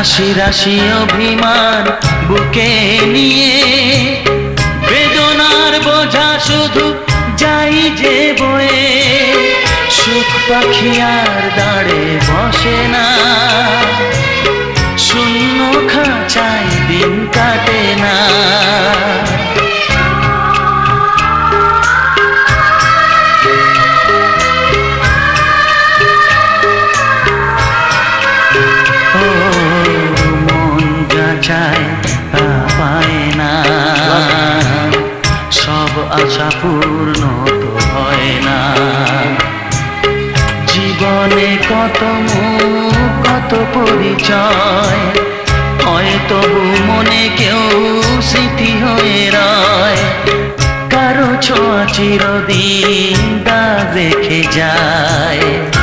রাশি রাশি অভিমান বুকে নিয়ে বেদনার বোঝা শুধু যাই যে বয়ে সুখ পাখি আর দাঁড়ে বসে না শূন্য খাঁচায় দিন কাটে না চায় তা পায় না সব আশা পূর্ণ তো হয় না জীবনে কত মুখ কত পরিচয় হয় তবু মনে কেউ স্মৃতি হয়ে রয় কারো ছোঁয়া চিরদিন দাগ রেখে যায়।